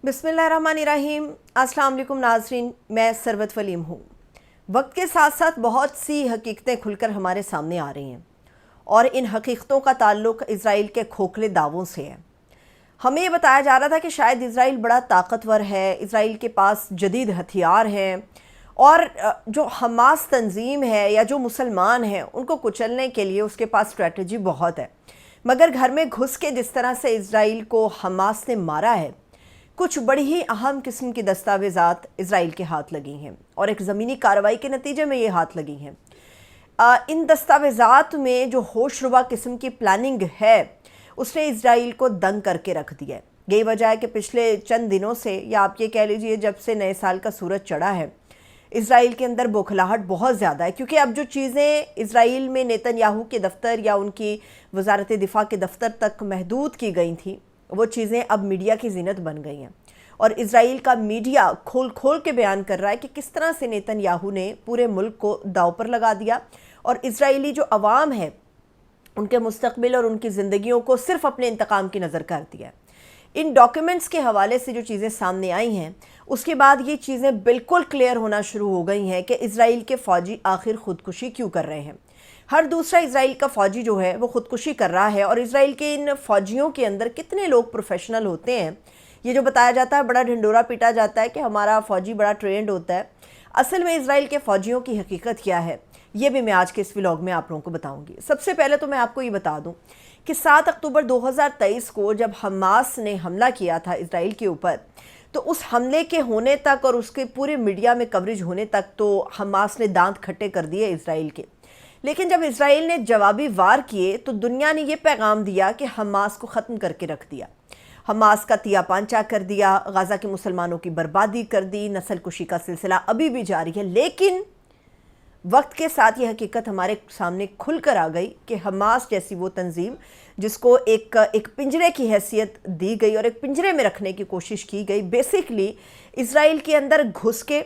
बिस्मिल्लाहिर्रहमानिर्रहीम। अस्सलाम वालेकुम नाज़रीन, मैं सरवत वलीम हूँ। वक्त के साथ साथ बहुत सी हकीकतें खुलकर हमारे सामने आ रही हैं और इन हकीकतों का ताल्लुक़ इज़राइल के खोखले दावों से है। हमें ये बताया जा रहा था कि शायद इज़राइल बड़ा ताकतवर है, इज़राइल के पास जदीद हथियार हैं और जो हमास तंजीम है या जो मुसलमान हैं उनको कुचलने के लिए उसके पास स्ट्रेटजी बहुत है। मगर घर में घुस के जिस तरह से इज़राइल को हमास ने मारा है, कुछ बड़ी ही अहम किस्म की दस्तावेज़ात इज़राइल के हाथ लगी हैं और एक ज़मीनी कार्रवाई के नतीजे में ये हाथ लगी हैं। इन दस्तावेज़ात में जो होशरुबा किस्म की प्लानिंग है उसने इज़राइल को दंग करके रख दिया है। यही वजह है कि पिछले चंद दिनों से, या आप ये कह लीजिए जब से नए साल का सूरज चढ़ा है, इज़राइल के अंदर बौखलाहट बहुत ज़्यादा है। क्योंकि अब जो चीज़ें इज़राइल में नेतन्याहू के दफ्तर या उनकी वजारत दिफा के दफ्तर तक महदूद की गई थी, वो चीज़ें अब मीडिया की ज़ीनत बन गई हैं और इज़राइल का मीडिया खोल खोल के बयान कर रहा है कि किस तरह से नेतन्याहू ने पूरे मुल्क को दाव पर लगा दिया और इज़राइली जो अवाम है उनके मुस्तकबिल और उनकी ज़िंदगियों को सिर्फ अपने इंतकाम की नज़र कर दिया। इन डॉक्यूमेंट्स के हवाले से जो चीज़ें सामने आई हैं उसके बाद ये चीज़ें बिल्कुल क्लियर होना शुरू हो गई हैं कि इज़राइल के फ़ौजी आखिर ख़ुदकुशी क्यों कर रहे हैं। हर दूसरा इज़राइल का फ़ौजी जो है वो ख़ुदकुशी कर रहा है और इज़राइल के इन फ़ौजियों के अंदर कितने लोग प्रोफेशनल होते हैं। ये जो बताया जाता है, बड़ा ढिंडोरा पीटा जाता है कि हमारा फ़ौजी बड़ा ट्रेंड होता है। असल में इज़राइल के फ़ौजियों की हकीकत क्या है, ये भी मैं आज के इस व्लॉग में आप लोगों को बताऊंगी। सबसे पहले तो मैं आपको ये बता दूं कि 7 अक्टूबर 2023 को जब हमास ने हमला किया था इज़राइल के ऊपर, तो उस हमले के होने तक और उसके पूरे मीडिया में कवरेज होने तक तो हमास ने दांत खट्टे कर दिए इज़राइल के। लेकिन जब इज़राइल ने जवाबी वार किए तो दुनिया ने यह पैगाम दिया कि हमास को ख़त्म करके रख दिया, हमास का तिया पांचा कर दिया, गाज़ा के मुसलमानों की बर्बादी कर दी, नस्ल कुशी का सिलसिला अभी भी जारी है। लेकिन वक्त के साथ ये हकीकत हमारे सामने खुल कर आ गई कि हमास जैसी वो तंजीम जिसको एक पिंजरे की हैसियत दी गई और एक पिंजरे में रखने की कोशिश की गई, बेसिकली इज़राइल के अंदर घुस के,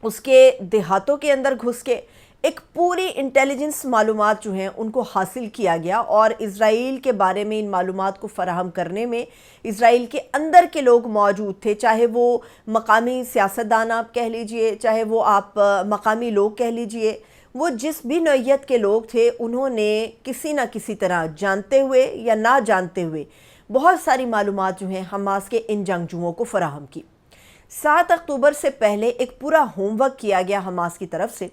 उसके देहातों के अंदर घुस के एक पूरी इंटेलिजेंस मालूमात जो हैं उनको हासिल किया गया और इज़राइल के बारे में इन मालूमात को फ़राहम करने में इज़राइल के अंदर के लोग मौजूद थे, चाहे वो मकामी सियासतदान आप कह लीजिए, चाहे वो आप मकामी लोग कह लीजिए, वो जिस भी नौइयत के लोग थे उन्होंने किसी न किसी तरह जानते हुए या ना जानते हुए बहुत सारी मालूमात जो हैं हमास के इन जंगजुओं को फ़राहम की। 7 अक्टूबर से पहले एक पूरा होमवर्क किया गया हमास की तरफ से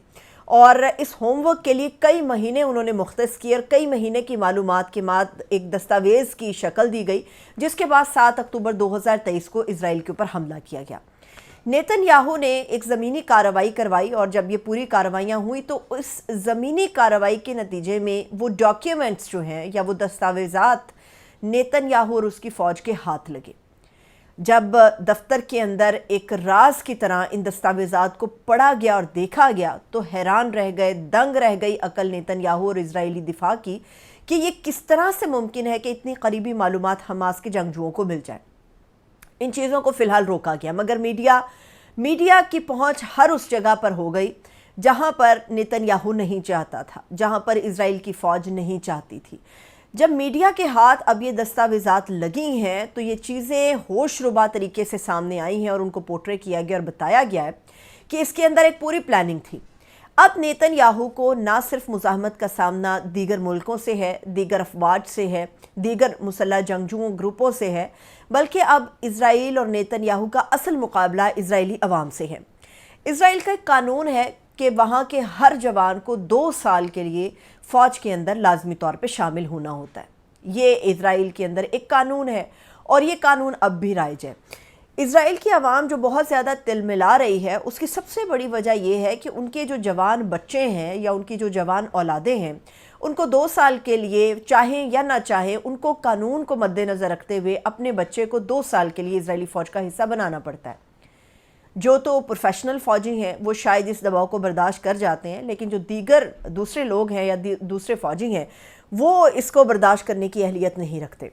और इस होमवर्क के लिए कई महीने उन्होंने मुख्तस किए और कई महीने की मालूमात के बाद एक दस्तावेज़ की शक्ल दी गई, जिसके बाद 7 अक्टूबर 2023 को इज़राइल के ऊपर हमला किया गया। नेतन्याहू ने एक ज़मीनी कार्रवाई करवाई और जब ये पूरी कार्रवाइयाँ हुई तो इस ज़मीनी कार्रवाई के नतीजे में वो डॉक्यूमेंट्स जो हैं या वो दस्तावेज़ात नेतन्याहू और उसकी फ़ौज के हाथ लगे। जब दफ्तर के अंदर एक राज की तरह इन दस्तावेज़ात को पढ़ा गया और देखा गया तो हैरान रह गए, दंग रह गई अकल नेतन्याहू और इज़राइली दिफा की कि ये किस तरह से मुमकिन है कि इतनी करीबी मालूमात हमास के जंगजुओं को मिल जाए। इन चीज़ों को फ़िलहाल रोका गया, मगर मीडिया की पहुंच हर उस जगह पर हो गई जहां पर नेतन्याहू नहीं चाहता था, जहां पर इज़राइल की फ़ौज नहीं चाहती थी। जब मीडिया के हाथ अब ये दस्तावेज़ात लगी हैं तो ये चीज़ें होशरुबा तरीके से सामने आई हैं और उनको पोर्ट्रे किया गया और बताया गया है कि इसके अंदर एक पूरी प्लानिंग थी। अब नेतन्याहू को ना सिर्फ मुज़ाहमत का सामना दीगर मुल्कों से है, दीगर अफवाज से है, दीगर मुसल्लह जंगजुओं ग्रुपों से है, बल्कि अब इज़राइल और नेतन्याहू का असल मुकाबला इज़राइली अवाम से है। इज़राइल का एक कानून है कि वहाँ के हर जवान को 2 साल के लिए फ़ौज के अंदर लाजमी तौर पे शामिल होना होता है। ये इज़राइल के अंदर एक कानून है और ये कानून अब भी राइज है। इज़राइल की आवाम जो बहुत ज़्यादा तिलमिला रही है उसकी सबसे बड़ी वजह यह है कि उनके जो जवान बच्चे हैं या उनकी जो जवान औलादें हैं उनको 2 साल के लिए, चाहें या ना चाहें, उनको कानून को मद्देनज़र रखते हुए अपने बच्चे को 2 साल के लिए इज़राइली फ़ौज का हिस्सा बनाना पड़ता है। जो तो प्रोफेशनल फ़ौजी हैं वो शायद इस दबाव को बर्दाश्त कर जाते हैं, लेकिन जो दीगर दूसरे लोग हैं या दूसरे फ़ौजी हैं वो इसको बर्दाश्त करने की अहलियत नहीं रखते।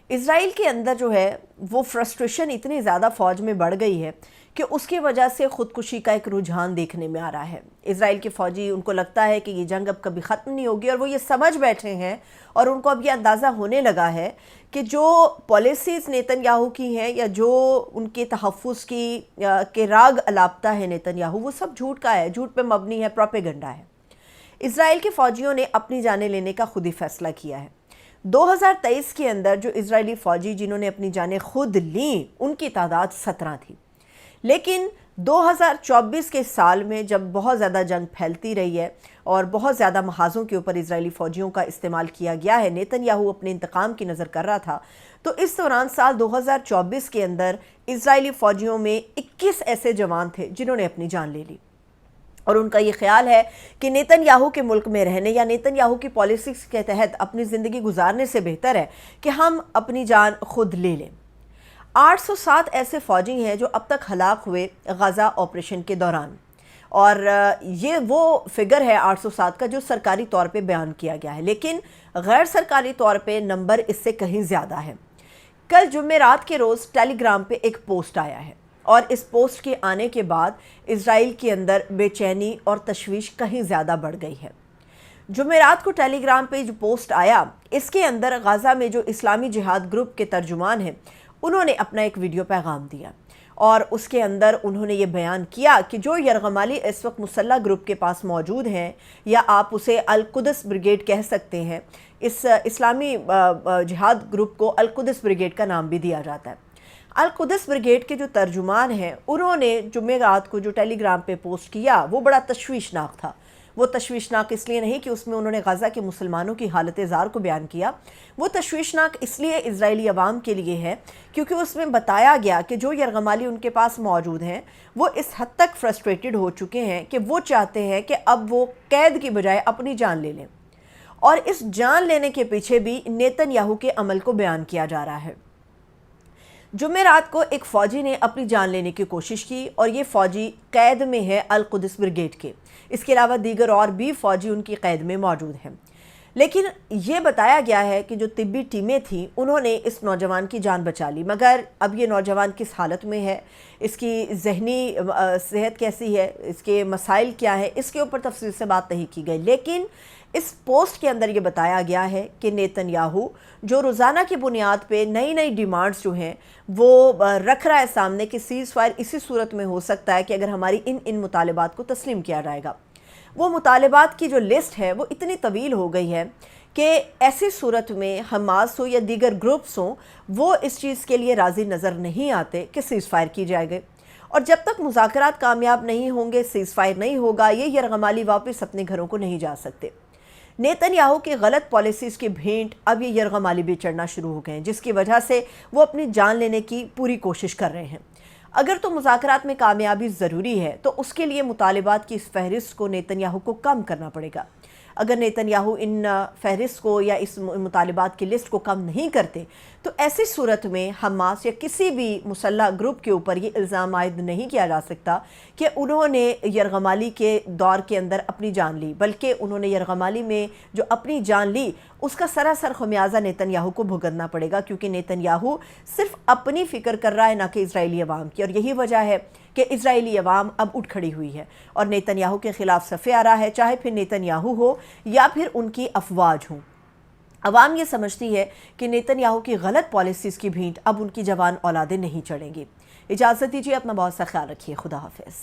اسرائیل کے اندر جو ہے وہ فرسٹریشن اتنی زیادہ فوج میں بڑھ گئی ہے کہ اس کی وجہ سے خودکشی کا ایک رجحان دیکھنے میں آ رہا ہے۔ اسرائیل کے فوجی ان کو لگتا ہے کہ یہ جنگ اب کبھی ختم نہیں ہوگی، اور وہ یہ سمجھ بیٹھے ہیں اور ان کو اب یہ اندازہ ہونے لگا ہے کہ جو پالیسیز نیتن یاہو کی ہیں یا جو ان کے تحفظ کے راگ الاپتا ہے نیتن یاہو، وہ سب جھوٹ کا ہے، جھوٹ پہ مبنی ہے، پروپیگنڈا ہے۔ اسرائیل کے فوجیوں نے اپنی جانیں لینے کا خود ہی فیصلہ کیا ہے۔ 2023 کے اندر جو اسرائیلی فوجی جنہوں نے اپنی جانیں خود لیں ان کی تعداد 17 تھی، لیکن 2024 کے سال میں جب بہت زیادہ جنگ پھیلتی رہی ہے اور بہت زیادہ محاذوں کے اوپر اسرائیلی فوجیوں کا استعمال کیا گیا ہے، نیتن یاہو اپنے انتقام کی نظر کر رہا تھا، تو اس دوران سال 2024 کے اندر اسرائیلی فوجیوں میں 21 ایسے جوان تھے جنہوں نے اپنی جان لے لی، اور ان کا یہ خیال ہے کہ نیتن یاہو کے ملک میں رہنے یا نیتن یاہو کی پالیسیز کے تحت اپنی زندگی گزارنے سے بہتر ہے کہ ہم اپنی جان خود لے لیں۔ 807 ایسے فوجی ہیں جو اب تک ہلاک ہوئے غزہ آپریشن کے دوران، اور یہ وہ فگر ہے 807 کا جو سرکاری طور پہ بیان کیا گیا ہے، لیکن غیر سرکاری طور پہ نمبر اس سے کہیں زیادہ ہے۔ کل جمعرات کے روز ٹیلی گرام پہ ایک پوسٹ آیا ہے، اور اس پوسٹ کے آنے کے بعد اسرائیل کے اندر بے چینی اور تشویش کہیں زیادہ بڑھ گئی ہے۔ جمعرات کو ٹیلی گرام پہ جو پوسٹ آیا، اس کے اندر غزہ میں جو اسلامی جہاد گروپ کے ترجمان ہیں انہوں نے اپنا ایک ویڈیو پیغام دیا، اور اس کے اندر انہوں نے یہ بیان کیا کہ جو یرغمالی اس وقت مسلح گروپ کے پاس موجود ہیں، یا آپ اسے القدس بریگیڈ کہہ سکتے ہیں، اس اسلامی جہاد گروپ کو القدس بریگیڈ کا نام بھی دیا جاتا ہے۔ القدس بریگیڈ کے جو ترجمان ہیں انہوں نے جمعرات کو جو ٹیلی گرام پہ پوسٹ کیا وہ بڑا تشویشناک تھا۔ وہ تشویشناک اس لیے نہیں کہ اس میں انہوں نے غزہ کے مسلمانوں کی حالت زار کو بیان کیا، وہ تشویشناک اس لیے اسرائیلی عوام کے لیے ہے کیونکہ اس میں بتایا گیا کہ جو یرغمالی ان کے پاس موجود ہیں وہ اس حد تک فرسٹریٹڈ ہو چکے ہیں کہ وہ چاہتے ہیں کہ اب وہ قید کی بجائے اپنی جان لے لیں، اور اس جان لینے کے پیچھے بھی نیتن یاہو کے عمل کو بیان کیا جا رہا ہے۔ جمعرات کو ایک فوجی نے اپنی جان لینے کی کوشش کی، اور یہ فوجی قید میں ہے القدس بریگیڈ کے، اس کے علاوہ دیگر اور بھی فوجی ان کی قید میں موجود ہیں، لیکن یہ بتایا گیا ہے کہ جو طبی ٹیمیں تھیں انہوں نے اس نوجوان کی جان بچا لی، مگر اب یہ نوجوان کس حالت میں ہے، اس کی ذہنی صحت کیسی ہے، اس کے مسائل کیا ہے، اس کے اوپر تفصیل سے بات نہیں کی گئی، لیکن اس پوسٹ کے اندر یہ بتایا گیا ہے کہ نیتن یاہو جو روزانہ کی بنیاد پہ نئی نئی ڈیمانڈز جو ہیں وہ رکھ رہا ہے سامنے کہ سیز فائر اسی صورت میں ہو سکتا ہے کہ اگر ہماری ان مطالبات کو تسلیم کیا جائے گا۔ وہ مطالبات کی جو لسٹ ہے وہ اتنی طویل ہو گئی ہے کہ ایسی صورت میں حماس ہو یا دیگر گروپس ہوں وہ اس چیز کے لیے راضی نظر نہیں آتے کہ سیز فائر کی جائے گا، اور جب تک مذاکرات کامیاب نہیں ہوں گے، سیز فائر نہیں ہوگا، یہ یرغمالی واپس اپنے گھروں کو نہیں جا سکتے۔ نیتن یاہو کی غلط پالیسیز کی بھینٹ اب یہ یرغمالی بھی چڑھنا شروع ہو گئے ہیں، جس کی وجہ سے وہ اپنی جان لینے کی پوری کوشش کر رہے ہیں۔ اگر تو مذاکرات میں کامیابی ضروری ہے تو اس کے لیے مطالبات کی اس فہرست کو نیتن یاہو کو کم کرنا پڑے گا۔ اگر نیتن یاہو ان فہرست کو یا اس مطالبات کی لسٹ کو کم نہیں کرتے تو ایسی صورت میں حماس یا کسی بھی مسلح گروپ کے اوپر یہ الزام عائد نہیں کیا جا سکتا کہ انہوں نے یرغمالی کے دور کے اندر اپنی جان لی، بلکہ انہوں نے یرغمالی میں جو اپنی جان لی اس کا سراسر خمیازہ نیتن یاہو کو بھگتنا پڑے گا، کیونکہ نیتن یاہو صرف اپنی فکر کر رہا ہے نہ کہ اسرائیلی عوام کی، اور یہی وجہ ہے کہ اسرائیلی عوام اب اٹھ کھڑی ہوئی ہے اور نیتن یاہو کے خلاف صفے آ رہا ہے، چاہے پھر نیتن یاہو ہو یا پھر ان کی افواج ہوں۔ عوام یہ سمجھتی ہے کہ نیتن یاہو کی غلط پالیسیز کی بھینٹ اب ان کی جوان اولادیں نہیں چڑھیں گی۔ اجازت دیجیے، اپنا بہت سا خیال رکھیے، خدا حافظ۔